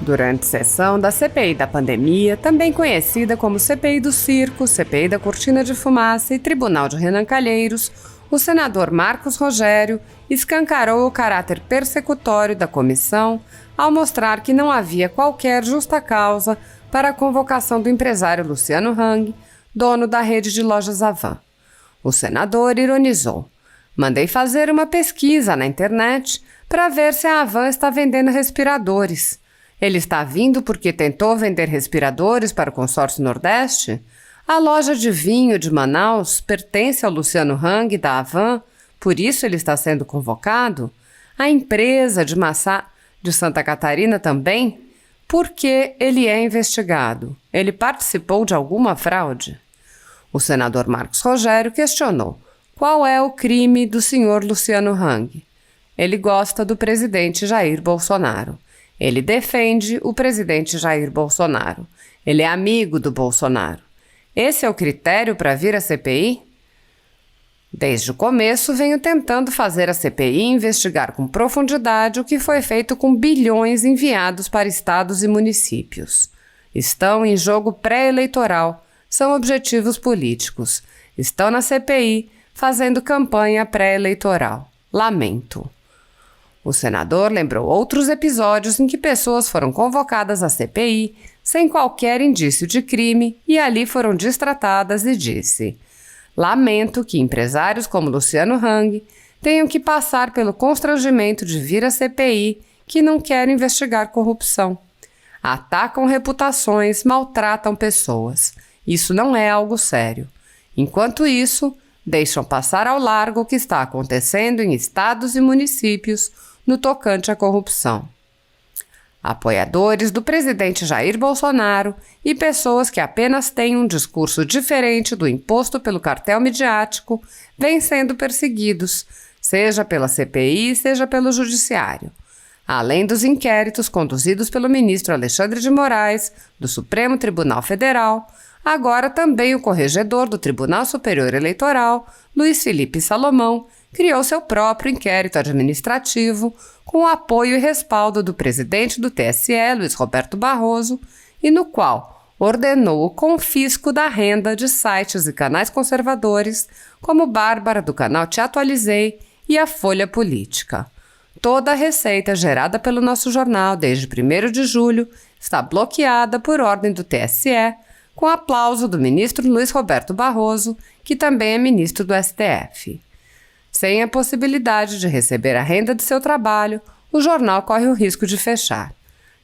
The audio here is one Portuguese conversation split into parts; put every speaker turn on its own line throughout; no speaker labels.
Durante sessão da CPI da pandemia, também conhecida como CPI do Circo, CPI da Cortina de Fumaça e Tribunal de Renan Calheiros, o senador Marcos Rogério escancarou o caráter persecutório da comissão ao mostrar que não havia qualquer justa causa para a convocação do empresário Luciano Hang, dono da rede de lojas Havan. O senador ironizou: "Mandei fazer uma pesquisa na internet para ver se a Havan está vendendo respiradores. Ele está vindo porque tentou vender respiradores para o consórcio Nordeste? A loja de vinho de Manaus pertence ao Luciano Hang da Havan, por isso ele está sendo convocado? A empresa de maçã de Santa Catarina também? Por que ele é investigado? Ele participou de alguma fraude?" O senador Marcos Rogério questionou: qual é o crime do senhor Luciano Hang? Ele gosta do presidente Jair Bolsonaro. Ele defende o presidente Jair Bolsonaro. Ele é amigo do Bolsonaro. Esse é o critério para vir à CPI? Desde o começo, venho tentando fazer a CPI investigar com profundidade o que foi feito com bilhões enviados para estados e municípios. Estão em jogo pré-eleitoral, são objetivos políticos. Estão na CPI fazendo campanha pré-eleitoral. Lamento. O senador lembrou outros episódios em que pessoas foram convocadas à CPI sem qualquer indício de crime e ali foram destratadas e disse: "Lamento que empresários como Luciano Hang tenham que passar pelo constrangimento de vir à CPI que não quer investigar corrupção. Atacam reputações, maltratam pessoas. Isso não é algo sério. Enquanto isso, deixam passar ao largo o que está acontecendo em estados e municípios no tocante à corrupção." Apoiadores do presidente Jair Bolsonaro e pessoas que apenas têm um discurso diferente do imposto pelo cartel midiático vêm sendo perseguidos, seja pela CPI, seja pelo Judiciário. Além dos inquéritos conduzidos pelo ministro Alexandre de Moraes, do Supremo Tribunal Federal, agora também o corregedor do Tribunal Superior Eleitoral, Luiz Felipe Salomão, criou seu próprio inquérito administrativo com o apoio e respaldo do presidente do TSE, Luiz Roberto Barroso, e no qual ordenou o confisco da renda de sites e canais conservadores como Bárbara do canal Te Atualizei e a Folha Política. Toda a receita gerada pelo nosso jornal desde 1º de julho está bloqueada por ordem do TSE, com aplauso do ministro Luiz Roberto Barroso, que também é ministro do STF. Sem a possibilidade de receber a renda de seu trabalho, o jornal corre o risco de fechar.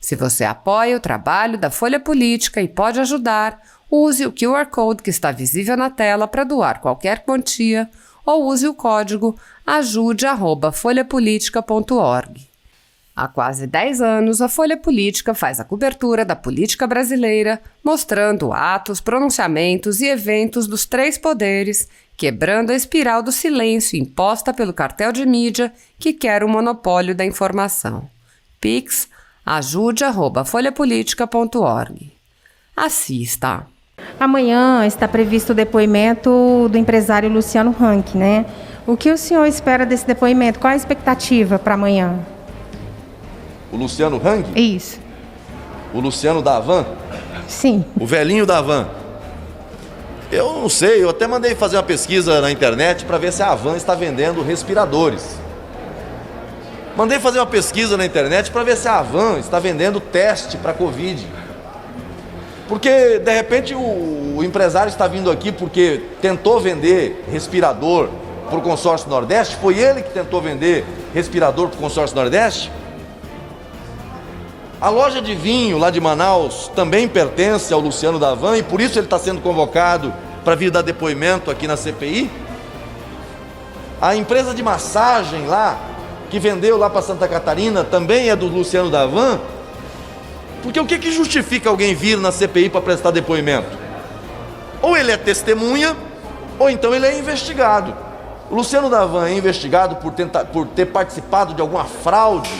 Se você apoia o trabalho da Folha Política e pode ajudar, use o QR Code que está visível na tela para doar qualquer quantia ou use o código ajude@folhapolitica.org. Há quase 10 anos, a Folha Política faz a cobertura da política brasileira, mostrando atos, pronunciamentos e eventos dos 3 poderes, quebrando a espiral do silêncio imposta pelo cartel de mídia que quer o monopólio da informação. Pix, ajude@folhapolitica.org. Assista.
Amanhã está previsto o depoimento do empresário Luciano Hang, né? O que o senhor espera desse depoimento? Qual a expectativa para amanhã?
O Luciano Hang?
Isso.
O Luciano da Havan?
Sim.
O velhinho da Havan? Eu não sei, eu até mandei fazer uma pesquisa na internet para ver se a Havan está vendendo respiradores. Mandei fazer uma pesquisa na internet para ver se a Havan está vendendo teste para Covid. Porque, de repente, o empresário está vindo aqui porque tentou vender respirador para o consórcio Nordeste? Foi ele que tentou vender respirador para o consórcio Nordeste? A loja de vinho lá de Manaus também pertence ao Luciano da Havan e por isso ele está sendo convocado para vir dar depoimento aqui na CPI? A empresa de massagem lá, que vendeu lá para Santa Catarina, também é do Luciano da Havan? Porque o que justifica alguém vir na CPI para prestar depoimento? Ou ele é testemunha, ou então ele é investigado. O Luciano da Havan é investigado por ter participado de alguma fraude,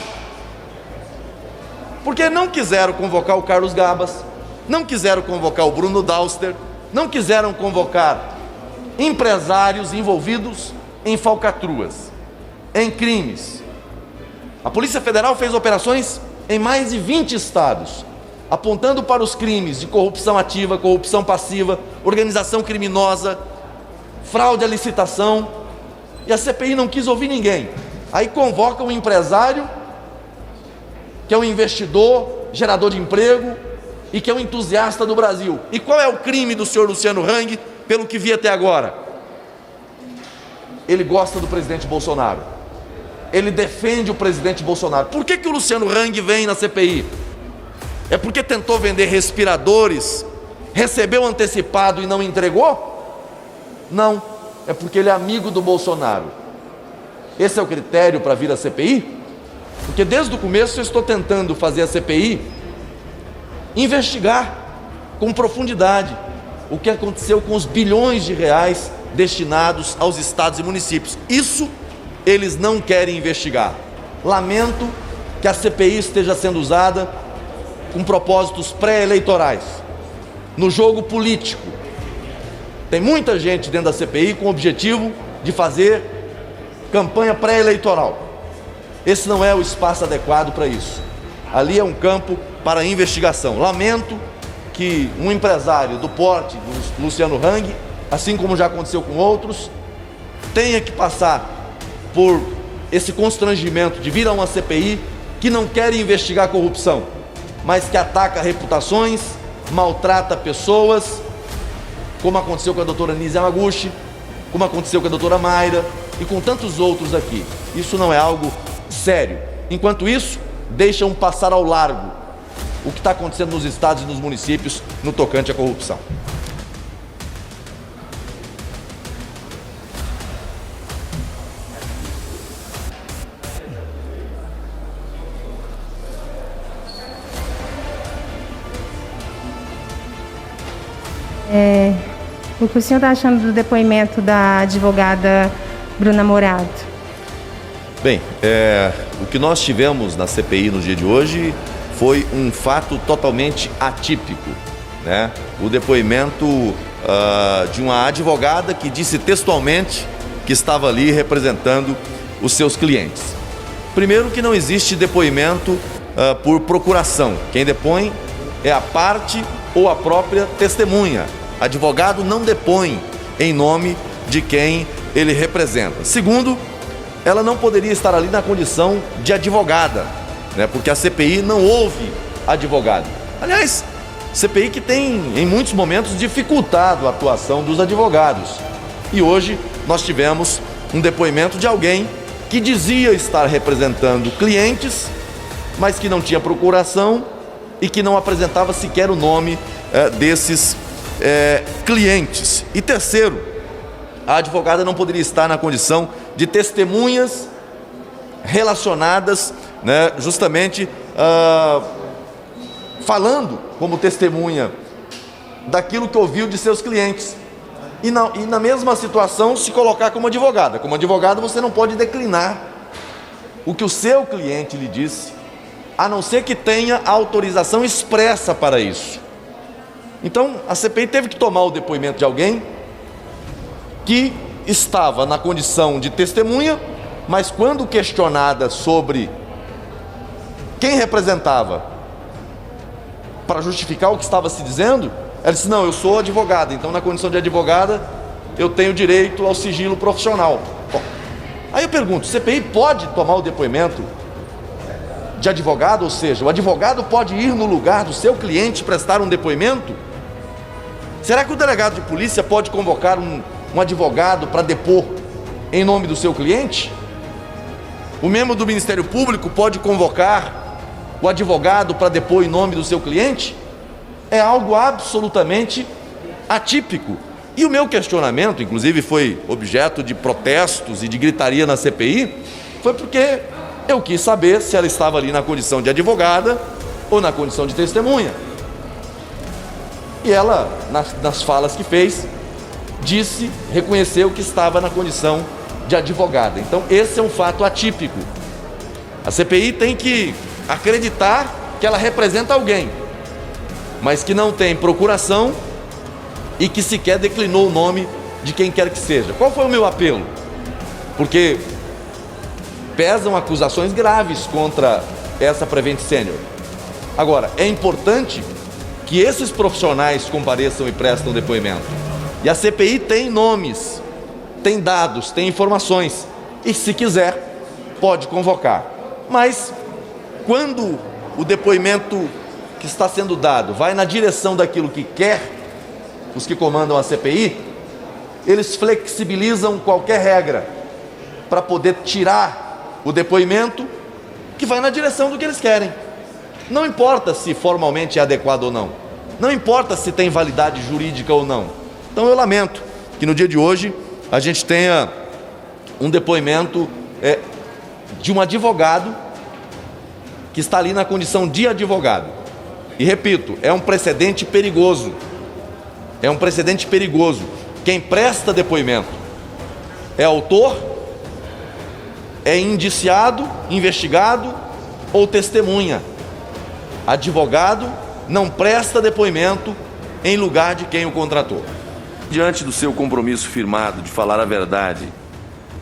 porque não quiseram convocar o Carlos Gabas, não quiseram convocar o Bruno Dauster, não quiseram convocar empresários envolvidos em falcatruas, em crimes. A Polícia Federal fez operações em mais de 20 estados, apontando para os crimes de corrupção ativa, corrupção passiva, organização criminosa, fraude à licitação, e a CPI não quis ouvir ninguém. Aí convoca um empresário, que é um investidor, gerador de emprego, e que é um entusiasta do Brasil. E qual é o crime do senhor Luciano Hang, pelo que vi até agora? Ele gosta do presidente Bolsonaro. Ele defende o presidente Bolsonaro. Por que o Luciano Hang vem na CPI? É porque tentou vender respiradores, recebeu antecipado e não entregou? Não, é porque ele é amigo do Bolsonaro. Esse é o critério para vir à CPI? Porque desde o começo eu estou tentando fazer a CPI investigar com profundidade o que aconteceu com os bilhões de reais destinados aos estados e municípios. Isso eles não querem investigar. Lamento que a CPI esteja sendo usada com propósitos pré-eleitorais, no jogo político. Tem muita gente dentro da CPI com o objetivo de fazer campanha pré-eleitoral. Esse não é o espaço adequado para isso. Ali é um campo para investigação. Lamento que um empresário do porte do Luciano Hang, assim como já aconteceu com outros, tenha que passar por esse constrangimento de vir a uma CPI que não quer investigar a corrupção, mas que ataca reputações, maltrata pessoas, como aconteceu com a doutora Nise Yamaguchi, como aconteceu com a doutora Mayra e com tantos outros aqui. Isso não é algo sério. Enquanto isso, deixam passar ao largo o que está acontecendo nos estados e nos municípios no tocante à corrupção.
O que o senhor está achando do depoimento da advogada Bruna Morato?
Bem, o que nós tivemos na CPI no dia de hoje foi um fato totalmente atípico, né? O depoimento de uma advogada que disse textualmente que estava ali representando os seus clientes. Primeiro, que não existe depoimento por procuração. Quem depõe é a parte ou a própria testemunha. Advogado não depõe em nome de quem ele representa. Segundo, ela não poderia estar ali na condição de advogada, né? Porque a CPI não houve advogado. Aliás, CPI que tem, em muitos momentos, dificultado a atuação dos advogados. E hoje nós tivemos um depoimento de alguém que dizia estar representando clientes, mas que não tinha procuração e que não apresentava sequer o nome desses clientes. E terceiro, a advogada não poderia estar na condição de testemunhas relacionadas, né, justamente falando como testemunha daquilo que ouviu de seus clientes. E na mesma situação se colocar como advogada. Como advogado você não pode declinar o que o seu cliente lhe disse, a não ser que tenha autorização expressa para isso. Então a CPI teve que tomar o depoimento de alguém que estava na condição de testemunha, mas quando questionada sobre quem representava para justificar o que estava se dizendo, ela disse: não, eu sou advogada, então na condição de advogada eu tenho direito ao sigilo profissional. Bom, aí eu pergunto, CPI pode tomar o depoimento de advogado, ou seja, o advogado pode ir no lugar do seu cliente prestar um depoimento? Será que o delegado de polícia pode convocar um advogado para depor em nome do seu cliente? O membro do Ministério Público pode convocar o advogado para depor em nome do seu cliente? É algo absolutamente atípico. E o meu questionamento, inclusive foi objeto de protestos e de gritaria na CPI, foi porque eu quis saber se ela estava ali na condição de advogada ou na condição de testemunha. E ela, nas falas que fez, reconheceu que estava na condição de advogada. Então esse é um fato atípico. A CPI tem que acreditar que ela representa alguém, mas que não tem procuração e que sequer declinou o nome de quem quer que seja. Qual foi o meu apelo? Porque pesam acusações graves contra essa Prevent Senior. Agora, é importante que esses profissionais compareçam e prestem depoimento. E a CPI tem nomes, tem dados, tem informações. E se quiser, pode convocar. Mas, quando o depoimento que está sendo dado vai na direção daquilo que quer os que comandam a CPI, eles flexibilizam qualquer regra para poder tirar o depoimento que vai na direção do que eles querem. Não importa se formalmente é adequado ou não. Não importa se tem validade jurídica ou não. Então eu lamento que no dia de hoje a gente tenha um depoimento de um advogado que está ali na condição de advogado. E repito, é um precedente perigoso. É um precedente perigoso. Quem presta depoimento é autor, é indiciado, investigado ou testemunha. Advogado não presta depoimento em lugar de quem o contratou. Diante do seu compromisso firmado de falar a verdade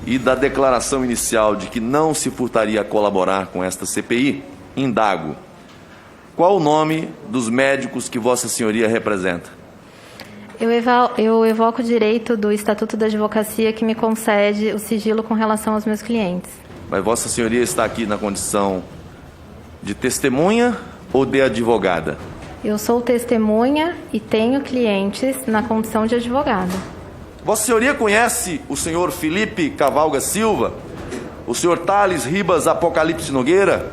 e da declaração inicial de que não se furtaria a colaborar com esta CPI, indago: qual o nome dos médicos que Vossa Senhoria representa?
Eu evoco o direito do Estatuto da Advocacia que me concede o sigilo com relação aos meus clientes.
Mas Vossa Senhoria está aqui na condição de testemunha ou de advogada?
Eu sou testemunha e tenho clientes na condição de advogada.
Vossa Senhoria conhece o senhor Felipe Cavalga Silva, o senhor Thales Ribas Apocalipse Nogueira,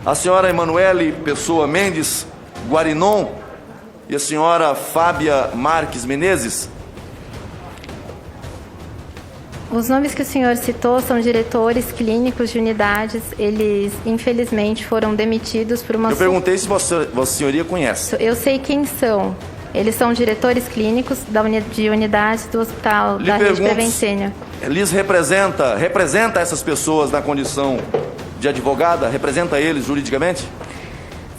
a senhora Emanuele Pessoa Mendes Guarinon e a senhora Fábia Marques Menezes?
Os nomes que o senhor citou são diretores clínicos de unidades. Eles, infelizmente, foram demitidos por uma...
Eu perguntei se Vossa Senhoria conhece.
Eu sei quem são. Eles são diretores clínicos de unidades do hospital da Rede Prevent Senior.
Lhes representa essas pessoas na condição de advogada? Representa eles juridicamente?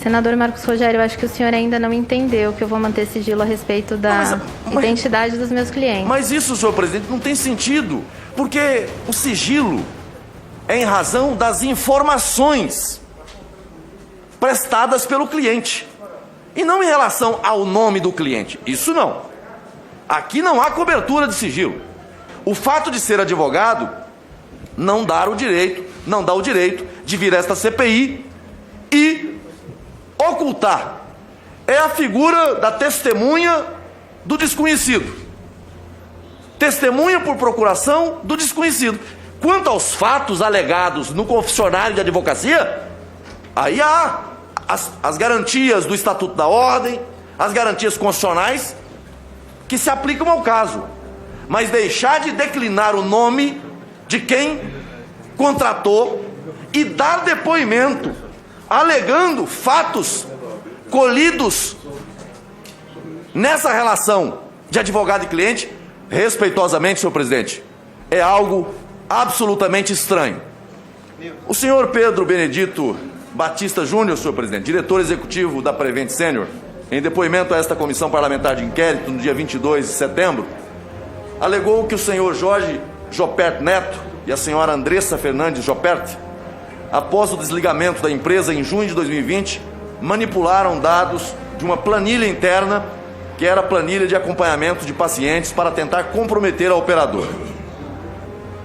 Senador Marcos Rogério, eu acho que o senhor ainda não entendeu que eu vou manter sigilo a respeito da identidade dos meus clientes.
Mas isso, senhor presidente, não tem sentido, porque o sigilo é em razão das informações prestadas pelo cliente e não em relação ao nome do cliente. Isso não. Aqui não há cobertura de sigilo. O fato de ser advogado não dá o direito de vir a esta CPI e ocultar. É a figura da testemunha do desconhecido. Testemunha por procuração do desconhecido. Quanto aos fatos alegados no confessionário de advocacia, aí há as garantias do Estatuto da Ordem, as garantias constitucionais que se aplicam ao caso. Mas deixar de declinar o nome de quem contratou e dar depoimento alegando fatos colhidos nessa relação de advogado e cliente, respeitosamente, senhor presidente, é algo absolutamente estranho. O senhor Pedro Benedito Batista Júnior, senhor presidente, diretor executivo da Prevent Senior, em depoimento a esta comissão parlamentar de inquérito no dia 22 de setembro, alegou que o senhor Jorge Jopert Neto e a senhora Andressa Fernandes Jopert, após o desligamento da empresa em junho de 2020, manipularam dados de uma planilha interna, que era a planilha de acompanhamento de pacientes, para tentar comprometer a operadora.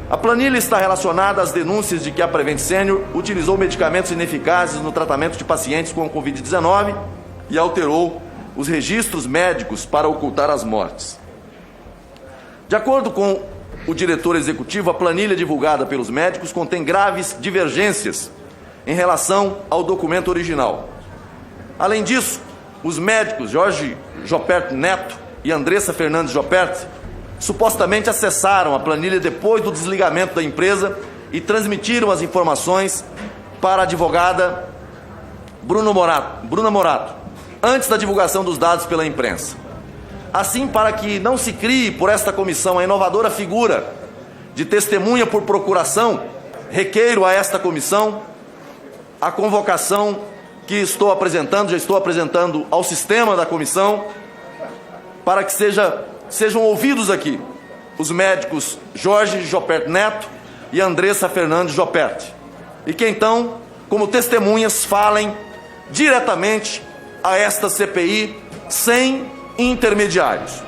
A planilha está relacionada às denúncias de que a Prevent Senior utilizou medicamentos ineficazes no tratamento de pacientes com Covid-19 e alterou os registros médicos para ocultar as mortes. De acordo com o diretor executivo, a planilha divulgada pelos médicos contém graves divergências em relação ao documento original. Além disso, os médicos Jorge Jopert Neto e Andressa Fernandes Jopert supostamente acessaram a planilha depois do desligamento da empresa e transmitiram as informações para a advogada Bruna Morato, antes da divulgação dos dados pela imprensa. Assim, para que não se crie por esta comissão a inovadora figura de testemunha por procuração, requeiro a esta comissão a convocação que já estou apresentando ao sistema da comissão, para que sejam ouvidos aqui os médicos Jorge Jopert Neto e Andressa Fernandes Jopert, e que então como testemunhas falem diretamente a esta CPI sem intermediários.